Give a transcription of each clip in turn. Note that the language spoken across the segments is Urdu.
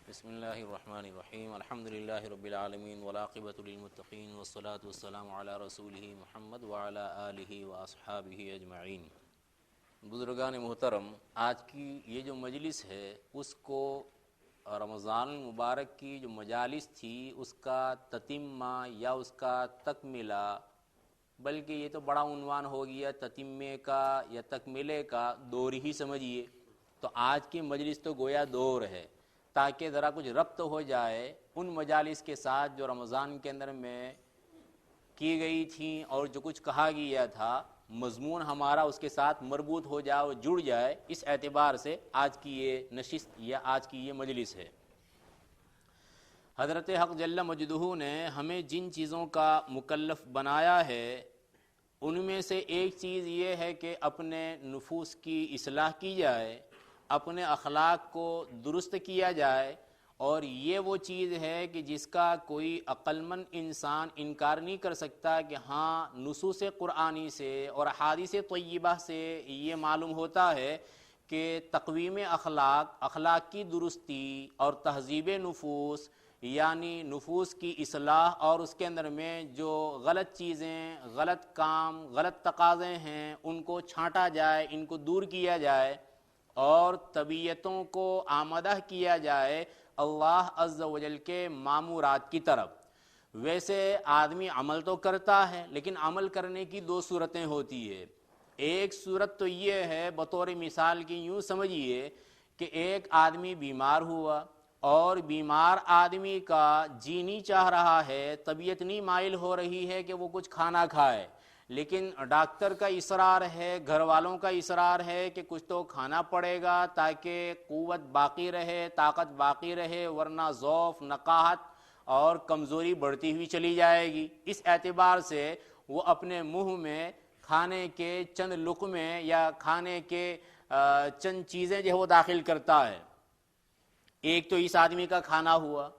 بسم اللہ الرحمن الرحیم الحمد للہ رب العالمین والعاقبۃ للمتقین والصلاة والسلام علی رسولہ محمد وعلی آلہ واصحابہ اجمعین۔ بزرگان محترم، آج کی یہ جو مجلس ہے اس کو رمضان المبارک کی جو مجالس تھی اس کا تتمہ یا اس کا تکملہ، بلکہ یہ تو بڑا عنوان ہو گیا تتمے کا یا تکملے کا، دور ہی سمجھیے۔ تو آج کی مجلس تو گویا دور ہے تاکہ ذرا کچھ ربط ہو جائے ان مجالس کے ساتھ جو رمضان کے اندر میں کی گئی تھیں، اور جو کچھ کہا گیا تھا مضمون ہمارا اس کے ساتھ مربوط ہو جائے اور جڑ جائے۔ اس اعتبار سے آج کی یہ نشست یا آج کی یہ مجلس ہے۔ حضرت حق جل مجدہ نے ہمیں جن چیزوں کا مکلف بنایا ہے ان میں سے ایک چیز یہ ہے کہ اپنے نفوس کی اصلاح کی جائے، اپنے اخلاق کو درست کیا جائے، اور یہ وہ چیز ہے کہ جس کا کوئی عقل مند انسان انکار نہیں کر سکتا کہ ہاں نصوص قرآنی سے اور احادیث طیبہ سے یہ معلوم ہوتا ہے کہ تقویم اخلاق کی درستی اور تہذیب نفوس، یعنی نفوس کی اصلاح اور اس کے اندر میں جو غلط چیزیں، غلط کام، غلط تقاضے ہیں ان کو چھانٹا جائے، ان کو دور کیا جائے اور طبیعتوں کو آمادہ کیا جائے اللہ عز و جل کے مامورات کی طرف۔ ویسے آدمی عمل تو کرتا ہے لیکن عمل کرنے کی دو صورتیں ہوتی ہے۔ ایک صورت تو یہ ہے، بطور مثال کی یوں سمجھیے کہ ایک آدمی بیمار ہوا اور بیمار آدمی کا جی نہیں چاہ رہا ہے، طبیعت نہیں مائل ہو رہی ہے کہ وہ کچھ کھانا کھائے، لیکن ڈاکٹر کا اصرار ہے، گھر والوں کا اصرار ہے کہ کچھ تو کھانا پڑے گا تاکہ قوت باقی رہے، طاقت باقی رہے، ورنہ ضعف، نقاہت اور کمزوری بڑھتی ہوئی چلی جائے گی۔ اس اعتبار سے وہ اپنے منہ میں کھانے کے چند لقمے یا کھانے کے چند چیزیں جو ہے وہ داخل کرتا ہے۔ ایک تو اس آدمی کا کھانا ہوا،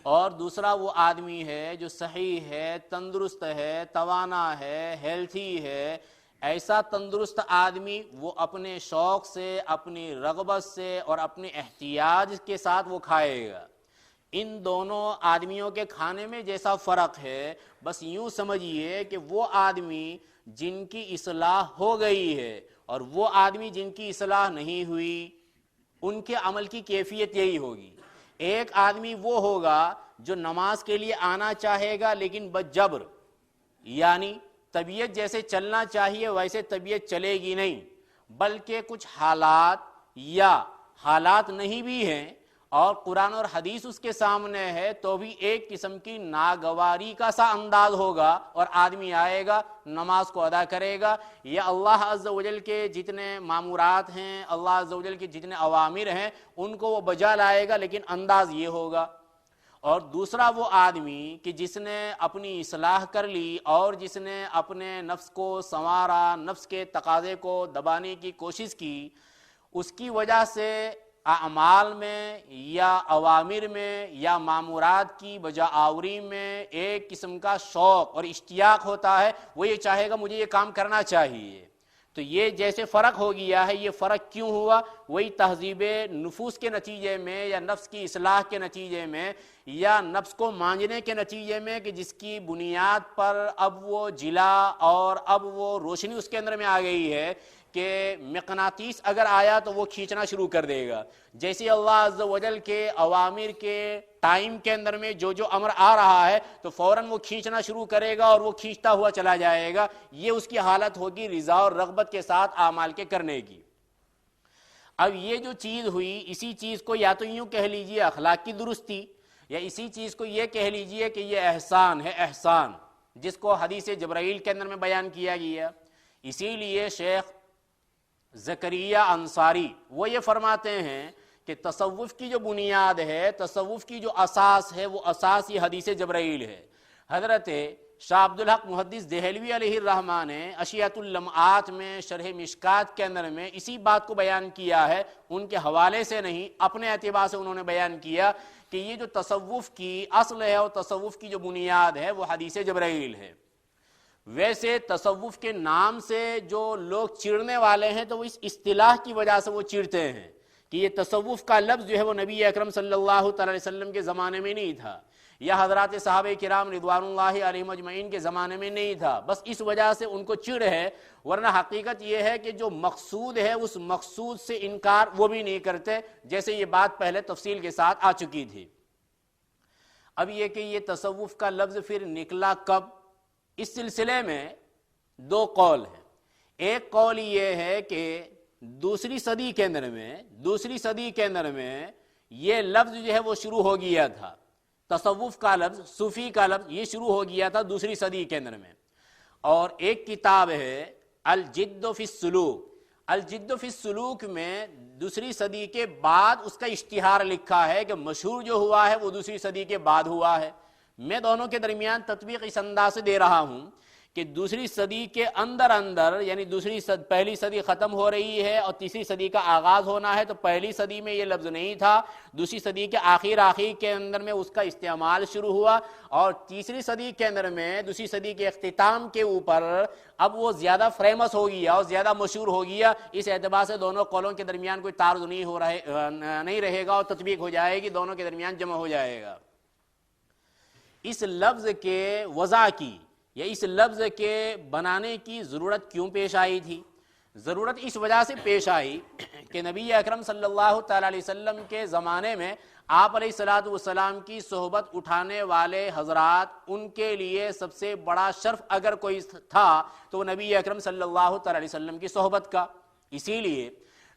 اور دوسرا وہ آدمی ہے جو صحیح ہے، تندرست ہے، توانا ہے، ہیلتھی ہے۔ ایسا تندرست آدمی وہ اپنے شوق سے، اپنی رغبت سے اور اپنے احتیاج کے ساتھ وہ کھائے گا۔ ان دونوں آدمیوں کے کھانے میں جیسا فرق ہے، بس یوں سمجھیے کہ وہ آدمی جن کی اصلاح ہو گئی ہے اور وہ آدمی جن کی اصلاح نہیں ہوئی، ان کے عمل کی کیفیت یہی ہوگی۔ ایک آدمی وہ ہوگا جو نماز کے لیے آنا چاہے گا لیکن بجبر، یعنی طبیعت جیسے چلنا چاہیے ویسے طبیعت چلے گی نہیں، بلکہ کچھ حالات یا حالات نہیں بھی ہیں اور قرآن اور حدیث اس کے سامنے ہے تو بھی ایک قسم کی ناگواری کا سا انداز ہوگا، اور آدمی آئے گا نماز کو ادا کرے گا، یا اللہ عز و جل کے جتنے مامورات ہیں، اللہ عز و جل کے جتنے اوامر ہیں ان کو وہ بجا لائے گا، لیکن انداز یہ ہوگا۔ اور دوسرا وہ آدمی کہ جس نے اپنی اصلاح کر لی اور جس نے اپنے نفس کو سنوارا، نفس کے تقاضے کو دبانے کی کوشش کی، اس کی وجہ سے اعمال میں یا اوامر میں یا مامورات کی بجا آوری میں ایک قسم کا شوق اور اشتیاق ہوتا ہے، وہ یہ چاہے گا مجھے یہ کام کرنا چاہیے۔ تو یہ جیسے فرق ہو گیا ہے، یہ فرق کیوں ہوا؟ وہی تہذیب نفوس کے نتیجے میں یا نفس کی اصلاح کے نتیجے میں یا نفس کو مانجنے کے نتیجے میں، کہ جس کی بنیاد پر اب وہ جلا اور اب وہ روشنی اس کے اندر میں آ گئی ہے کہ مقناطیس اگر آیا تو وہ کھینچنا شروع کر دے گا۔ جیسے اللہ عز و جل کے اوامر کے ٹائم کے اندر میں جو امر آ رہا ہے تو فوراً وہ کھینچنا شروع کرے گا اور وہ کھینچتا ہوا چلا جائے گا۔ یہ اس کی حالت ہوگی رضا اور رغبت کے ساتھ اعمال کے کرنے کی۔ اب یہ جو چیز ہوئی، اسی چیز کو یا تو یوں کہہ لیجئے اخلاق کی درستی، یا اسی چیز کو یہ کہہ لیجئے کہ یہ احسان ہے، احسان جس کو حدیث جبرائیل کے اندر میں بیان کیا گیا۔ اسی لیے شیخ زکریا انصاری وہ یہ فرماتے ہیں کہ تصوف کی جو بنیاد ہے، تصوف کی جو اساس ہے، وہ اساس یہ حدیث جبرائیل ہے۔ حضرت شاہ عبدالحق محدث دہلوی علیہ الرحمہ نے اشیاۃ اللمعات میں شرح مشکات کے اندر میں اسی بات کو بیان کیا ہے، ان کے حوالے سے نہیں، اپنے اعتبار سے انہوں نے بیان کیا کہ یہ جو تصوف کی اصل ہے اور تصوف کی جو بنیاد ہے وہ حدیث جبرائیل ہے۔ ویسے تصوف کے نام سے جو لوگ چڑھنے والے ہیں تو وہ اس اصطلاح کی وجہ سے وہ چڑھتے ہیں کہ یہ تصوف کا لفظ جو ہے وہ نبی اکرم صلی اللہ تعالی وسلم کے زمانے میں نہیں تھا، یا حضرات صحابہ کرام رضوان اللہ علیہم اجمعین کے زمانے میں نہیں تھا، بس اس وجہ سے ان کو چڑ ہے، ورنہ حقیقت یہ ہے کہ جو مقصود ہے اس مقصود سے انکار وہ بھی نہیں کرتے، جیسے یہ بات پہلے تفصیل کے ساتھ آ چکی تھی۔ اب یہ کہ یہ تصوف کا لفظ پھر نکلا کب، اس سلسلے میں دو قول ہیں۔ ایک قول یہ ہے کہ دوسری صدی کے اندر میں یہ لفظ جو ہے وہ شروع ہو گیا تھا، تصوف کا لفظ، صوفی کا لفظ یہ شروع ہو گیا تھا دوسری صدی کے اندر میں۔ اور ایک کتاب ہے الجد فی السلوک، الجد فی السلوک میں دوسری صدی کے بعد اس کا اشتہار لکھا ہے کہ مشہور جو ہوا ہے وہ دوسری صدی کے بعد ہوا ہے۔ میں دونوں کے درمیان تطبیق اس انداز سے دے رہا ہوں کہ دوسری صدی کے اندر یعنی پہلی صدی ختم ہو رہی ہے اور تیسری صدی کا آغاز ہونا ہے، تو پہلی صدی میں یہ لفظ نہیں تھا، دوسری صدی کے آخر کے اندر میں اس کا استعمال شروع ہوا، اور تیسری صدی کے اندر میں دوسری صدی کے اختتام کے اوپر اب وہ زیادہ فیمس ہو گیا اور زیادہ مشہور ہو گیا۔ اس اعتبار سے دونوں قولوں کے درمیان کوئی تعارض نہیں رہے گا اور تطبیق ہو جائے گی، دونوں کے درمیان جمع ہو جائے گا۔ اس لفظ کے وضع کی یا اس لفظ کے بنانے کی ضرورت کیوں پیش آئی تھی؟ ضرورت اس وجہ سے پیش آئی کہ نبی اکرم صلی اللہ تعالی علیہ وسلم کے زمانے میں آپ علیہ الصلوۃ والسلام کی صحبت اٹھانے والے حضرات، ان کے لیے سب سے بڑا شرف اگر کوئی تھا تو وہ نبی اکرم صلی اللہ تعالی علیہ وسلم کی صحبت کا۔ اسی لیے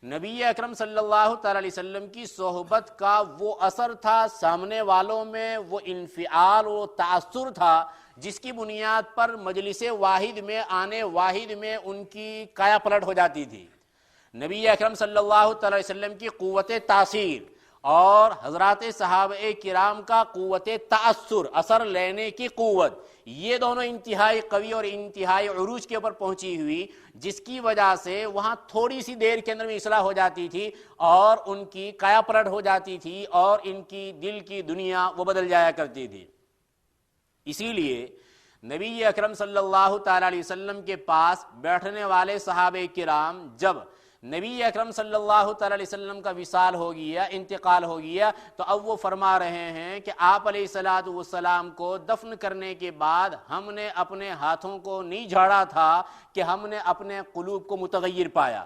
نبی اکرم صلی اللہ تعالی علیہ وسلم کی صحبت کا وہ اثر تھا، سامنے والوں میں وہ انفعال و تاثر تھا جس کی بنیاد پر مجلس واحد میں آنے واحد میں ان کی کایا پلٹ ہو جاتی تھی۔ نبی اکرم صلی اللہ تعالی وسلم کی قوت تاثیر اور حضرات صحابہ کرام کا قوت تاثر، اثر لینے کی قوت، یہ دونوں انتہائی قوی اور انتہائی عروج کے اوپر پہنچی ہوئی، جس کی وجہ سے وہاں تھوڑی سی دیر کے اندر میں اصلاح ہو جاتی تھی اور ان کی کایا پلٹ ہو جاتی تھی اور ان کی دل کی دنیا وہ بدل جایا کرتی تھی۔ اسی لیے نبی اکرم صلی اللہ تعالی علیہ وسلم کے پاس بیٹھنے والے صحابہ کرام جب نبی اکرم صلی اللہ تعالی علیہ وسلم کا وصال ہو گیا، انتقال ہو گیا، تو اب وہ فرما رہے ہیں کہ آپ علیہ الصلوۃ والسلام کو دفن کرنے کے بعد ہم نے اپنے ہاتھوں کو نہیں جھاڑا تھا کہ ہم نے اپنے قلوب کو متغیر پایا۔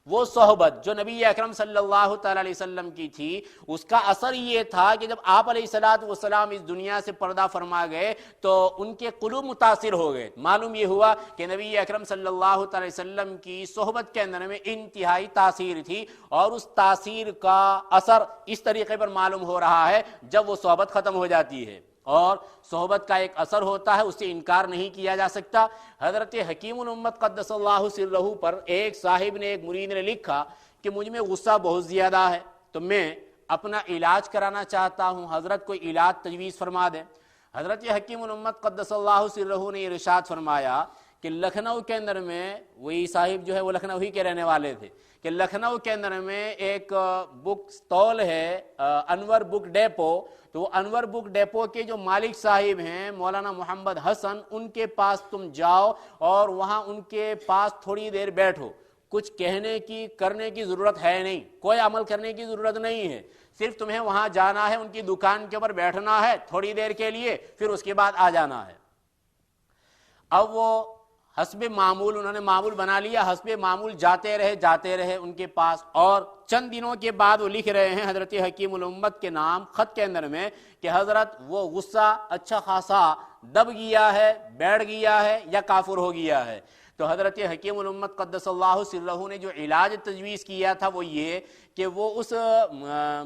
وہ صحبت جو نبی اکرم صلی اللہ تعالی علیہ وسلم کی تھی، اس کا اثر یہ تھا کہ جب آپ علیہ الصلوۃ والسلام اس دنیا سے پردہ فرما گئے تو ان کے قلوب متاثر ہو گئے۔ معلوم یہ ہوا کہ نبی اکرم صلی اللہ تعالی وسلم کی صحبت کے اندر میں انتہائی تاثیر تھی، اور اس تاثیر کا اثر اس طریقے پر معلوم ہو رہا ہے جب وہ صحبت ختم ہو جاتی ہے، اور صحبت کا ایک اثر ہوتا ہے، اس سے انکار نہیں کیا جا سکتا۔ حضرت حکیم الامت قدس اللہ سرہ پر ایک صاحب نے، ایک مرید نے لکھا کہ مجھ میں غصہ بہت زیادہ ہے، تو میں اپنا علاج کرانا چاہتا ہوں، حضرت کوئی علاج تجویز فرما دیں۔ حضرت حکیم الامت قدس اللہ سرہ نے ارشاد فرمایا کہ لکھنؤ کے اندر میں، وہی صاحب جو ہے وہ لکھنؤ ہی کے رہنے والے تھے، کہ لکھنؤ کے اندر میں ایک بک سٹال ہے انور بک ڈیپو، تو وہ انور بک ڈیپو کے جو مالک صاحب ہیں مولانا محمد حسن، ان کے پاس تم جاؤ اور وہاں ان کے پاس تھوڑی دیر بیٹھو، کچھ کہنے کی کرنے کی ضرورت ہے نہیں، کوئی عمل کرنے کی ضرورت نہیں ہے، صرف تمہیں وہاں جانا ہے، ان کی دکان کے اوپر بیٹھنا ہے تھوڑی دیر کے لیے، پھر اس کے بعد آ جانا ہے۔ اب وہ حسب معمول انہوں نے معمول بنا لیا، حسب معمول جاتے رہے ان کے پاس، اور چند دنوں کے بعد وہ لکھ رہے ہیں حضرت حکیم الامت کے نام خط کے اندر میں کہ حضرت وہ غصہ اچھا خاصا دب گیا ہے، بیٹھ گیا ہے یا کافر ہو گیا ہے۔ تو حضرت حکیم الامت قدس اللہ سرہ نے جو علاج تجویز کیا تھا وہ یہ کہ وہ اس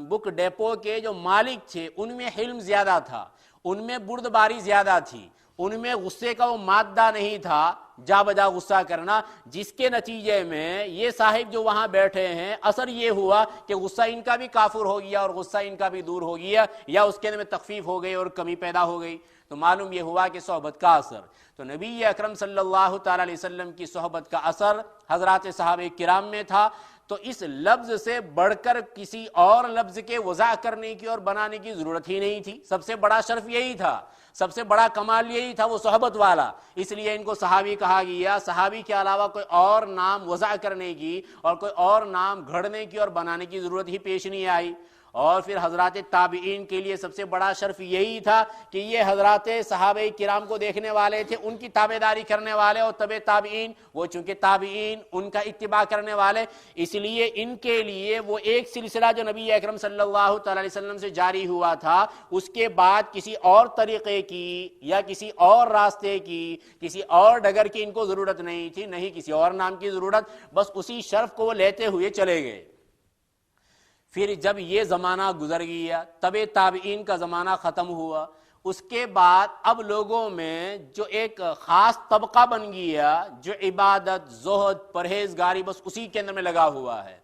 بک ڈیپو کے جو مالک تھے ان میں حلم زیادہ تھا، ان میں بردباری زیادہ تھی، ان میں غصے کا وہ مادہ نہیں تھا جا بجا غصہ کرنا، جس کے نتیجے میں یہ صاحب جو وہاں بیٹھے ہیں اثر یہ ہوا کہ غصہ ان کا بھی کافر ہو گیا اور غصہ ان کا بھی دور ہو گیا، یا اس کے اندر میں تخفیف ہو گئی اور کمی پیدا ہو گئی۔ تو معلوم یہ ہوا کہ صحبت کا اثر، تو نبی اکرم صلی اللہ تعالی علیہ وسلم کی صحبت کا اثر حضرات صحابہ کرام میں تھا۔ تو اس لفظ سے بڑھ کر کسی اور لفظ کے وضع کرنے کی اور بنانے کی ضرورت ہی نہیں تھی. سب سے بڑا شرف یہی تھا, سب سے بڑا کمال یہی تھا, وہ صحبت والا. اس لیے ان کو صحابی کہا گیا. صحابی کے علاوہ کوئی اور نام وضع کرنے کی اور کوئی اور نام گھڑنے کی اور بنانے کی ضرورت ہی پیش نہیں آئی. اور پھر حضرات تابعین کے لیے سب سے بڑا شرف یہی تھا کہ یہ حضرات صحابہ کرام کو دیکھنے والے تھے, ان کی تابعداری کرنے والے, اور تبع تابعین وہ چونکہ تابعین ان کا اتباع کرنے والے, اس لیے ان کے لیے وہ ایک سلسلہ جو نبی اکرم صلی اللہ تعالی علیہ وسلم سے جاری ہوا تھا, اس کے بعد کسی اور طریقے کی یا کسی اور راستے کی, کسی اور ڈگر کی ان کو ضرورت نہیں تھی, نہیں کسی اور نام کی ضرورت, بس اسی شرف کو وہ لیتے ہوئے چلے گئے. پھر جب یہ زمانہ گزر گیا, تبع تابعین کا زمانہ ختم ہوا, اس کے بعد اب لوگوں میں جو ایک خاص طبقہ بن گیا جو عبادت, زہد, پرہیزگاری بس اسی کے اندر میں لگا ہوا ہے.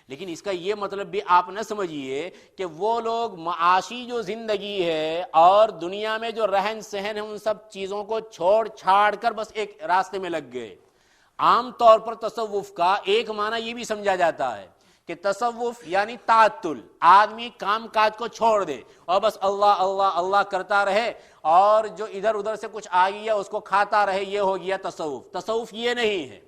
لیکن اس کا یہ مطلب بھی آپ نہ سمجھیے کہ وہ لوگ معاشی جو زندگی ہے اور دنیا میں جو رہن سہن ہے ان سب چیزوں کو چھوڑ چھاڑ کر بس ایک راستے میں لگ گئے. عام طور پر تصوف کا ایک معنی یہ بھی سمجھا جاتا ہے کہ تصوف یعنی تعطل, آدمی کام کاج کو چھوڑ دے اور بس اللہ اللہ اللہ کرتا رہے, اور جو ادھر ادھر سے کچھ آ گیا اس کو کھاتا رہے, یہ ہو گیا تصوف. تصوف یہ نہیں ہے,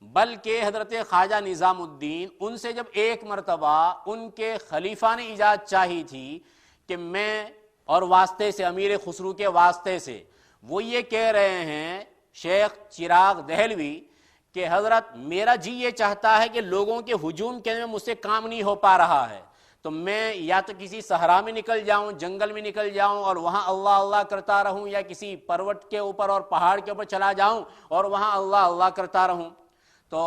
بلکہ حضرت خواجہ نظام الدین, ان سے جب ایک مرتبہ ان کے خلیفہ نے اجازت چاہی تھی کہ میں اور واسطے سے, امیر خسرو کے واسطے سے, وہ یہ کہہ رہے ہیں شیخ چراغ دہلوی کہ حضرت میرا جی یہ چاہتا ہے کہ لوگوں کے ہجوم کے میں مجھ سے کام نہیں ہو پا رہا ہے, تو میں یا تو کسی صحرا میں نکل جاؤں, جنگل میں نکل جاؤں اور وہاں اللہ اللہ کرتا رہوں, یا کسی پروت کے اوپر اور پہاڑ کے اوپر چلا جاؤں اور وہاں اللہ اللہ کرتا رہوں. تو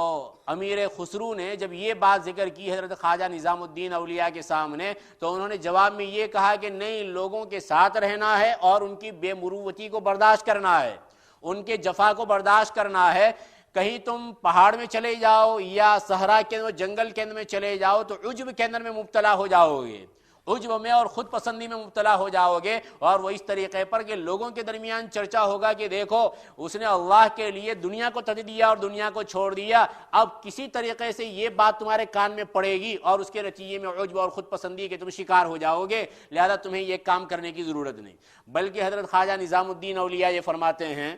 امیر خسرو نے جب یہ بات ذکر کی حضرت خواجہ نظام الدین اولیاء کے سامنے, تو انہوں نے جواب میں یہ کہا کہ نہیں, لوگوں کے ساتھ رہنا ہے اور ان کی بے مروتی کو برداشت کرنا ہے, ان کے جفا کو برداشت کرنا ہے. کہیں تم پہاڑ میں چلے جاؤ یا صحرا کے اندر, جنگل کے اندر میں چلے جاؤ تو عجب کے اندر میں مبتلا ہو جاؤ گے, عجب میں اور خود پسندی میں مبتلا ہو جاؤ گے. اور وہ اس طریقے پر کہ لوگوں کے درمیان چرچا ہوگا کہ دیکھو اس نے اللہ کے لیے دنیا کو ترک دیا اور دنیا کو چھوڑ دیا, اب کسی طریقے سے یہ بات تمہارے کان میں پڑے گی اور اس کے نتیجے میں عجب اور خود پسندی کے تم شکار ہو جاؤ گے, لہذا تمہیں یہ کام کرنے کی ضرورت نہیں. بلکہ حضرت خواجہ نظام الدین اولیاء یہ فرماتے ہیں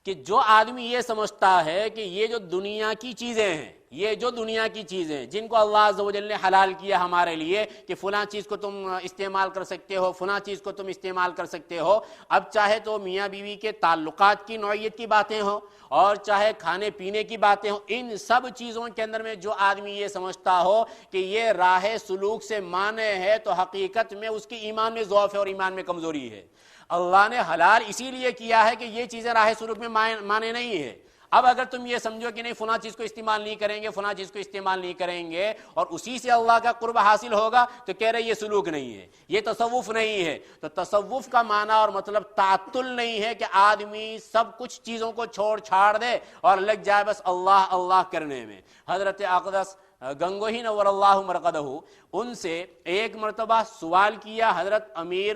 کہ جو آدمی یہ سمجھتا ہے کہ یہ جو دنیا کی چیزیں ہیں, یہ جو دنیا کی چیزیں جن کو اللہ عز و جل نے حلال کیا ہمارے لیے کہ فلاں چیز کو تم استعمال کر سکتے ہو, فلاں چیز کو تم استعمال کر سکتے ہو, اب چاہے تو میاں بیوی کے تعلقات کی نوعیت کی باتیں ہوں اور چاہے کھانے پینے کی باتیں ہوں, ان سب چیزوں کے اندر میں جو آدمی یہ سمجھتا ہو کہ یہ راہ سلوک سے مانے ہے, تو حقیقت میں اس کی ایمان میں ضعف ہے اور ایمان میں کمزوری ہے. اللہ نے حلال اسی لیے کیا ہے کہ یہ چیزیں راہ سلوک میں مانے نہیں ہے. اب اگر تم یہ سمجھو کہ نہیں فلاں چیز کو استعمال نہیں کریں گے, فلاں چیز کو استعمال نہیں کریں گے اور اسی سے اللہ کا قرب حاصل ہوگا, تو کہہ رہے یہ سلوک نہیں ہے, یہ تصوف نہیں ہے. تو تصوف کا معنی اور مطلب تعطل نہیں ہے کہ آدمی سب کچھ چیزوں کو چھوڑ چھاڑ دے اور لگ جائے بس اللہ اللہ کرنے میں. حضرت اقدس گنگوہی نور اللہ مرقدہ, ان سے ایک مرتبہ سوال کیا حضرت امیر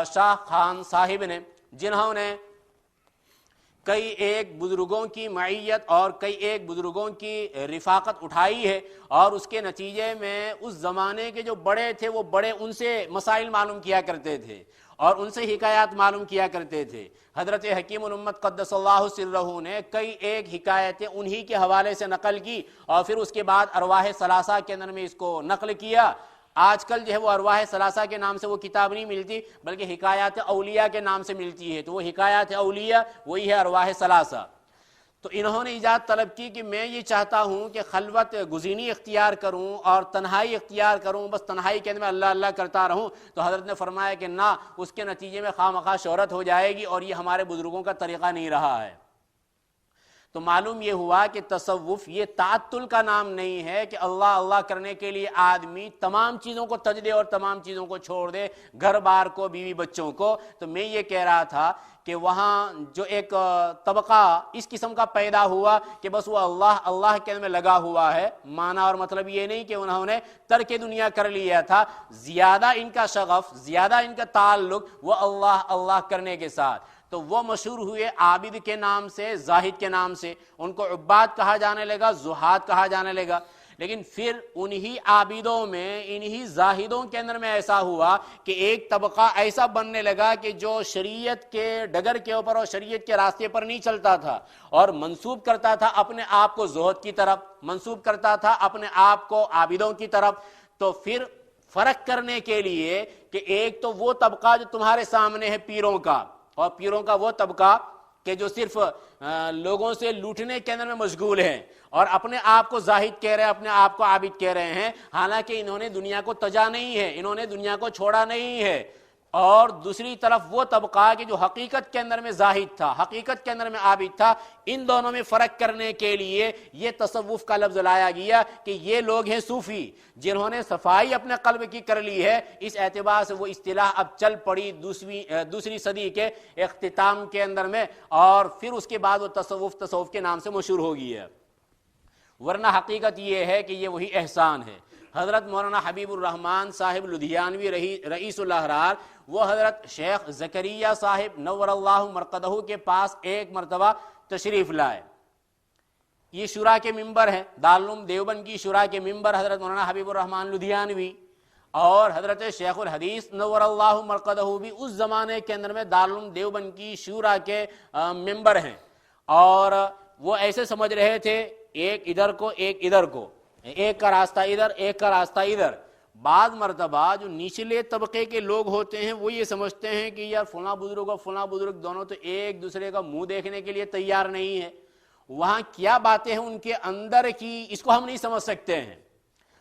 شاہ خان صاحب نے, جنہوں نے کئی ایک بزرگوں کی معیت اور کئی ایک بزرگوں کی رفاقت اٹھائی ہے, اور اس کے نتیجے میں اس زمانے کے جو بڑے تھے وہ بڑے ان سے مسائل معلوم کیا کرتے تھے اور ان سے حکایات معلوم کیا کرتے تھے. حضرت حکیم الامت قدس اللہ سرہ نے کئی ایک حکایتیں انہی کے حوالے سے نقل کی اور پھر اس کے بعد ارواح ثلاثہ کے اندر میں اس کو نقل کیا. آج کل جو ہے وہ ارواح ثلاثہ کے نام سے وہ کتاب نہیں ملتی, بلکہ حکایات اولیاء کے نام سے ملتی ہے, تو وہ حکایات اولیاء وہی ہے ارواح ثلاثہ. تو انہوں نے اجازت طلب کی کہ میں یہ چاہتا ہوں کہ خلوت گزینی اختیار کروں اور تنہائی اختیار کروں, بس تنہائی کے اندر میں اللہ اللہ کرتا رہوں. تو حضرت نے فرمایا کہ نہ, اس کے نتیجے میں خواہ مخواہ شہرت ہو جائے گی اور یہ ہمارے بزرگوں کا طریقہ نہیں رہا ہے. تو معلوم یہ ہوا کہ تصوف یہ تعطل کا نام نہیں ہے کہ اللہ اللہ کرنے کے لیے آدمی تمام چیزوں کو تج دے اور تمام چیزوں کو چھوڑ دے, گھر بار کو, بیوی بچوں کو. تو میں یہ کہہ رہا تھا کہ وہاں جو ایک طبقہ اس قسم کا پیدا ہوا کہ بس وہ اللہ اللہ کے میں لگا ہوا ہے, معنی اور مطلب یہ نہیں کہ انہوں نے ترک دنیا کر لیا تھا, زیادہ ان کا شغف, زیادہ ان کا تعلق وہ اللہ اللہ کرنے کے ساتھ. تو وہ مشہور ہوئے عابد کے نام سے، زاہد کے نام سے، ان کو عباد کہا جانے لگا، زہاد کہا جانے لگا۔ لیکن پھر انہی عابدوں میں، انہی زاہدوں کے اندر میں ایسا ہوا کہ ایک طبقہ ایسا بننے لگا کہ جو شریعت کے ڈگر کے اوپر اور شریعت کے راستے پر نہیں چلتا تھا اور منسوب کرتا تھا اپنے آپ کو زہد کی طرف، منسوب کرتا تھا اپنے آپ کو عابدوں کی طرف۔ تو پھر فرق کرنے کے لیے کہ ایک تو وہ طبقہ جو تمہارے سامنے ہے پیروں کا، اور پیروں کا وہ طبقہ کہ جو صرف لوگوں سے لوٹنے کے اندر میں مشغول ہیں اور اپنے آپ کو زاہد کہہ رہے ہیں، اپنے آپ کو عابد کہہ رہے ہیں، حالانکہ انہوں نے دنیا کو تجا نہیں ہے، انہوں نے دنیا کو چھوڑا نہیں ہے۔ اور دوسری طرف وہ طبقہ کہ جو حقیقت کے اندر میں زاہد تھا، حقیقت کے اندر میں عابد تھا۔ ان دونوں میں فرق کرنے کے لیے یہ تصوف کا لفظ لایا گیا کہ یہ لوگ ہیں صوفی، جنہوں نے صفائی اپنے قلب کی کر لی ہے۔ اس اعتبار سے وہ اصطلاح اب چل پڑی دوسری صدی کے اختتام کے اندر میں، اور پھر اس کے بعد وہ تصوف کے نام سے مشہور ہو گئی ہے۔ ورنہ حقیقت یہ ہے کہ یہ وہی احسان ہے۔ حضرت مولانا حبیب الرحمن صاحب لدھیانوی رئیس الاحرار، وہ حضرت شیخ زکریا صاحب نور اللہ مرقدہ کے پاس ایک مرتبہ تشریف لائے۔ یہ شورا کے ممبر ہیں، دارالعلوم دیوبند کی شورا کے ممبر حضرت مولانا حبیب الرحمن لدھیانوی، اور حضرت شیخ الحدیث نور اللہ مرقدہ بھی اس زمانے کے اندر میں دارالعلوم دیوبند کی شورا کے ممبر ہیں۔ اور وہ ایسے سمجھ رہے تھے ایک ادھر کو ایک ادھر کو، ایک کا راستہ ادھر ایک کا راستہ ادھر۔ بعض مرتبہ جو نچلے طبقے کے لوگ ہوتے ہیں وہ یہ سمجھتے ہیں کہ یار فلاں بزرگ اور فلاں بزرگ دونوں تو ایک دوسرے کا منہ دیکھنے کے لیے تیار نہیں ہے، وہاں کیا باتیں ہیں ان کے اندر کی، اس کو ہم نہیں سمجھ سکتے ہیں،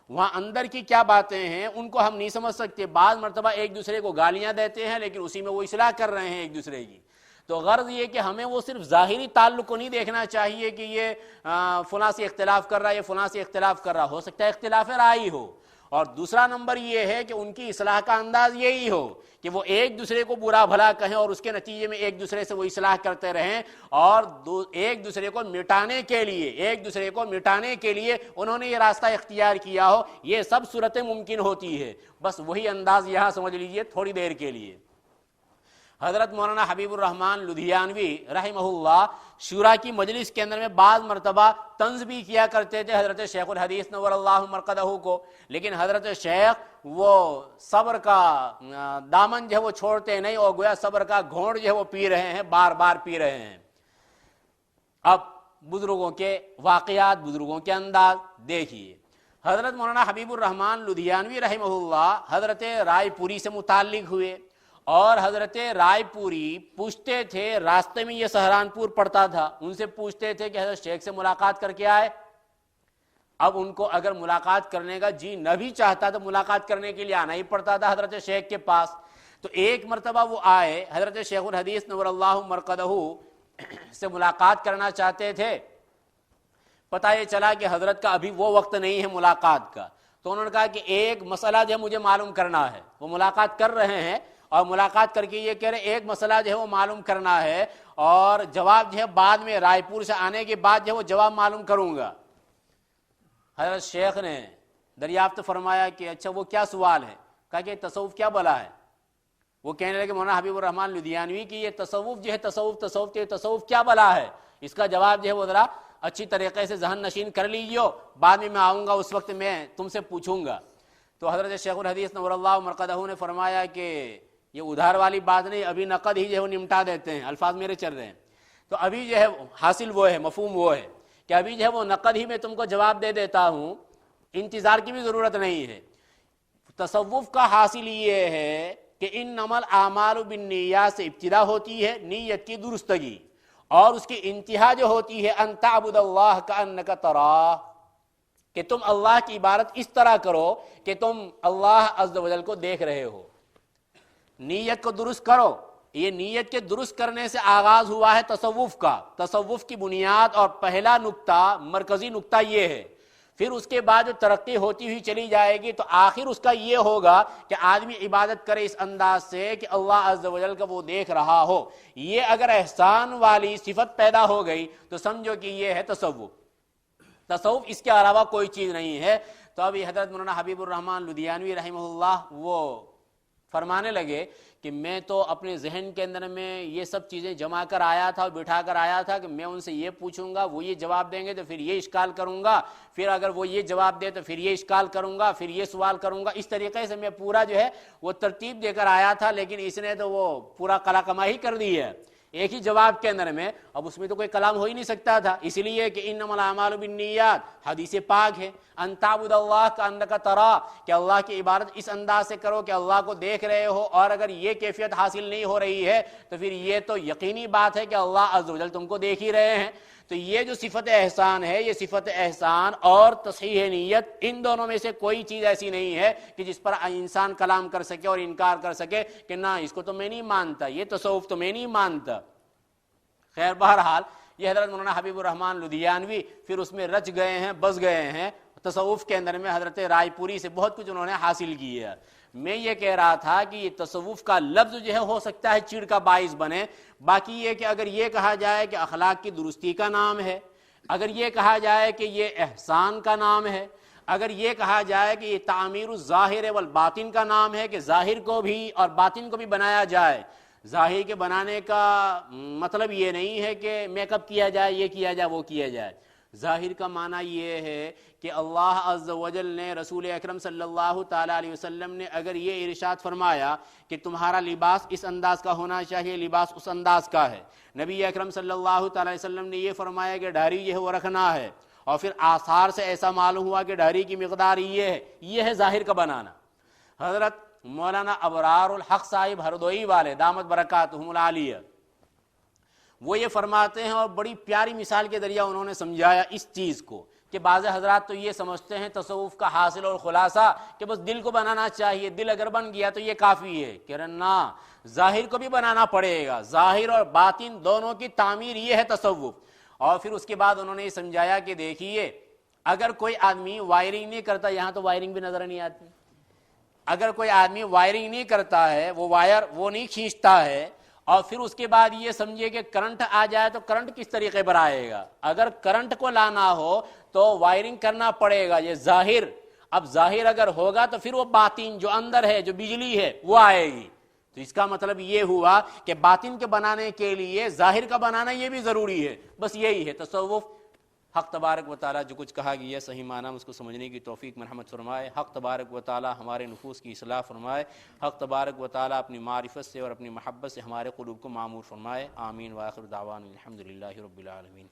وہاں اندر کی کیا باتیں ہیں ان کو ہم نہیں سمجھ سکتے۔ بعض مرتبہ ایک دوسرے کو گالیاں دیتے ہیں لیکن اسی میں وہ اصلاح کر رہے ہیں ایک دوسرے کی۔ تو غرض یہ کہ ہمیں وہ صرف ظاہری تعلق کو نہیں دیکھنا چاہیے کہ یہ فلاں سے اختلاف کر رہا ہے، یہ فلاں سے اختلاف کر رہا، ہو سکتا ہے اختلاف رائے ہو۔ اور دوسرا نمبر یہ ہے کہ ان کی اصلاح کا انداز یہی ہو کہ وہ ایک دوسرے کو برا بھلا کہیں اور اس کے نتیجے میں ایک دوسرے سے وہ اصلاح کرتے رہیں، اور ایک دوسرے کو مٹانے کے لیے انہوں نے یہ راستہ اختیار کیا ہو۔ یہ سب صورتیں ممکن ہوتی ہے، بس وہی انداز یہاں سمجھ لیجئے تھوڑی دیر کے لیے۔ حضرت مولانا حبیب الرحمن لدھیانوی رحمہ اللہ شورا کی مجلس کے اندر میں بعض مرتبہ طنز بھی کیا کرتے تھے حضرت شیخ الحدیث نور اللہ مرقدہ کو، لیکن حضرت شیخ وہ صبر کا دامن جو ہے وہ چھوڑتے نہیں، اور گویا صبر کا گھونٹ جو ہے وہ پی رہے ہیں، بار بار پی رہے ہیں۔ اب بزرگوں کے واقعات، بزرگوں کے انداز دیکھیے۔ حضرت مولانا حبیب الرحمن لدھیانوی رحمہ اللہ حضرت رائے پوری سے متعلق ہوئے، اور حضرت رائے پوری پوچھتے تھے، راستے میں یہ سہارنپور پڑتا تھا، ان سے پوچھتے تھے کہ حضرت شیخ سے ملاقات کر کے آئے۔ اب ان کو اگر ملاقات کرنے کا جی نہ بھی چاہتا تو ملاقات کرنے کے لیے آنا ہی پڑتا تھا حضرت شیخ کے پاس۔ تو ایک مرتبہ وہ آئے، حضرت شیخ الحدیث نور اللہ مرقدہ سے ملاقات کرنا چاہتے تھے۔ پتہ یہ چلا کہ حضرت کا ابھی وہ وقت نہیں ہے ملاقات کا، تو انہوں نے کہا کہ ایک مسئلہ جو ہے مجھے معلوم کرنا ہے۔ وہ ملاقات کر رہے ہیں اور ملاقات کر کے یہ کہہ رہے ایک مسئلہ جو ہے وہ معلوم کرنا ہے، اور جواب جو ہے بعد میں رائے پور سے آنے کے بعد جو ہے وہ جواب معلوم کروں گا۔ حضرت شیخ نے دریافت فرمایا کہ اچھا وہ کیا سوال ہے؟ کہا کہ تصوف کیا بلا ہے؟ وہ کہنے لگے مولانا حبیب الرحمن لدھیانوی کی یہ تصوف جو ہے تصوف کیا بلا ہے، اس کا جواب جو ہے وہ ذرا اچھی طریقے سے ذہن نشین کر لیجیے، بعد میں آؤں گا اس وقت میں تم سے پوچھوں گا۔ تو حضرت شیخ الحدیث نور اللہ مرقدہ نے فرمایا کہ یہ ادھار والی بات نہیں، ابھی نقد ہی جو ہے وہ نمٹا دیتے ہیں، الفاظ میرے چل رہے ہیں۔ تو ابھی جو ہے حاصل وہ ہے، مفہوم وہ ہے کہ ابھی جو ہے وہ نقد ہی میں تم کو جواب دے دیتا ہوں، انتظار کی بھی ضرورت نہیں ہے۔ تصوف کا حاصل یہ ہے کہ انما الاعمال بالنیات سے ابتدا ہوتی ہے، نیت کی درستگی، اور اس کی انتہا جو ہوتی ہے ان تعبد اللہ کأنک تراہ، کہ تم اللہ کی عبادت اس طرح کرو کہ تم اللہ عز و جل کو دیکھ رہے ہو۔ نیت کو درست کرو، یہ نیت کے درست کرنے سے آغاز ہوا ہے تصوف کا۔ تصوف کی بنیاد اور پہلا نقطہ، مرکزی نقطہ یہ ہے۔ پھر اس کے بعد جو ترقی ہوتی ہوئی چلی جائے گی تو آخر اس کا یہ ہوگا کہ آدمی عبادت کرے اس انداز سے کہ اللہ عز و جل کا وہ دیکھ رہا ہو۔ یہ اگر احسان والی صفت پیدا ہو گئی تو سمجھو کہ یہ ہے تصوف۔ تصوف اس کے علاوہ کوئی چیز نہیں ہے۔ تو ابھی حضرت مولانا حبیب الرحمن لدھیانوی رحمہ اللہ وہ فرمانے لگے کہ میں تو اپنے ذہن کے اندر میں یہ سب چیزیں جمع کر آیا تھا اور بٹھا کر آیا تھا کہ میں ان سے یہ پوچھوں گا، وہ یہ جواب دیں گے تو پھر یہ اشکال کروں گا، پھر اگر وہ یہ جواب دے تو پھر یہ اشکال کروں گا، پھر یہ سوال کروں گا. اس طریقے سے میں پورا جو ہے وہ ترتیب دے کر آیا تھا، لیکن اس نے تو وہ پورا قلا کما ہی کر دی ہے ایک ہی جواب کے اندر میں. اب اس میں تو کوئی کلام ہو ہی نہیں سکتا تھا، اس لیے کہ انما الاعمال بالنیات حدیث پاک ہے. ان تعبد اللہ کانک ترا، کہ اللہ کی عبادت اس انداز سے کرو کہ اللہ کو دیکھ رہے ہو، اور اگر یہ کیفیت حاصل نہیں ہو رہی ہے تو پھر یہ تو یقینی بات ہے کہ اللہ عز و جل تم کو دیکھ ہی رہے ہیں. تو یہ جو صفت احسان ہے، یہ صفت احسان اور تصحیح نیت، ان دونوں میں سے کوئی چیز ایسی نہیں ہے کہ جس پر انسان کلام کر سکے اور انکار کر سکے کہ نہ اس کو تو میں نہیں مانتا، یہ تصوف تو میں نہیں مانتا. خیر بہرحال یہ حضرت مولانا حبیب الرحمن لدھیانوی پھر اس میں رچ گئے ہیں، بس گئے ہیں تصوف کے اندر میں. حضرت رائے پوری سے بہت کچھ انہوں نے حاصل کی ہے. میں یہ کہہ رہا تھا کہ یہ تصوف کا لفظ جو ہے ہو سکتا ہے چیڑ کا باعث بنے، باقی یہ کہ اگر یہ کہا جائے کہ اخلاق کی درستی کا نام ہے، اگر یہ کہا جائے کہ یہ احسان کا نام ہے، اگر یہ کہا جائے کہ یہ تعمیر الظاہر والباطن کا نام ہے کہ ظاہر کو بھی اور باطن کو بھی بنایا جائے. ظاہر کے بنانے کا مطلب یہ نہیں ہے کہ میک اپ کیا جائے، یہ کیا جائے، وہ کیا جائے. ظاہر کا معنی یہ ہے کہ اللہ عز و جل نے، رسول اکرم صلی اللہ تعالیٰ علیہ وسلم نے اگر یہ ارشاد فرمایا کہ تمہارا لباس اس انداز کا ہونا چاہیے، لباس اس انداز کا ہے. نبی اکرم صلی اللہ تعالیٰ علیہ وسلم نے یہ فرمایا کہ داڑھی جو ہے وہ رکھنا ہے، اور پھر آثار سے ایسا معلوم ہوا کہ داڑھی کی مقدار یہ ہے ظاہر کا بنانا. حضرت مولانا ابرار الحق صاحب ہردوئی والے دامت برکاتہم العالیہ وہ یہ فرماتے ہیں، اور بڑی پیاری مثال کے ذریعہ انہوں نے سمجھایا اس چیز کو، کہ بعض حضرات تو یہ سمجھتے ہیں تصوف کا حاصل اور خلاصہ کہ بس دل کو بنانا چاہیے، دل اگر بن گیا تو یہ کافی ہے. کہ نہ، ظاہر کو بھی بنانا پڑے گا، ظاہر اور باطن دونوں کی تعمیر یہ ہے تصوف. اور پھر اس کے بعد انہوں نے یہ سمجھایا کہ دیکھیے اگر کوئی آدمی وائرنگ نہیں کرتا، یہاں تو وائرنگ بھی نظر نہیں آتی، اگر کوئی آدمی وائرنگ نہیں کرتا ہے، وہ وائر وہ نہیں کھینچتا ہے، اور پھر اس کے بعد یہ سمجھے کہ کرنٹ آ جائے تو کرنٹ کس طریقے پر آئے گا. اگر کرنٹ کو لانا ہو تو وائرنگ کرنا پڑے گا، یہ ظاہر. اب ظاہر اگر ہوگا تو پھر وہ باطن جو اندر ہے، جو بجلی ہے، وہ آئے گی. تو اس کا مطلب یہ ہوا کہ باطن کے بنانے کے لیے ظاہر کا بنانا یہ بھی ضروری ہے. بس یہی ہے تصوف. حق تبارک و تعالیٰ جو کچھ کہا گیا صحیح معنی میں اس کو سمجھنے کی توفیق مرحمت فرمائے. حق تبارک و تعالیٰ ہمارے نفوس کی اصلاح فرمائے. حق تبارک و تعالیٰ اپنی معرفت سے اور اپنی محبت سے ہمارے قلوب کو معمور فرمائے. آمین. وآخر دعوانا الحمدللہ رب العالمین.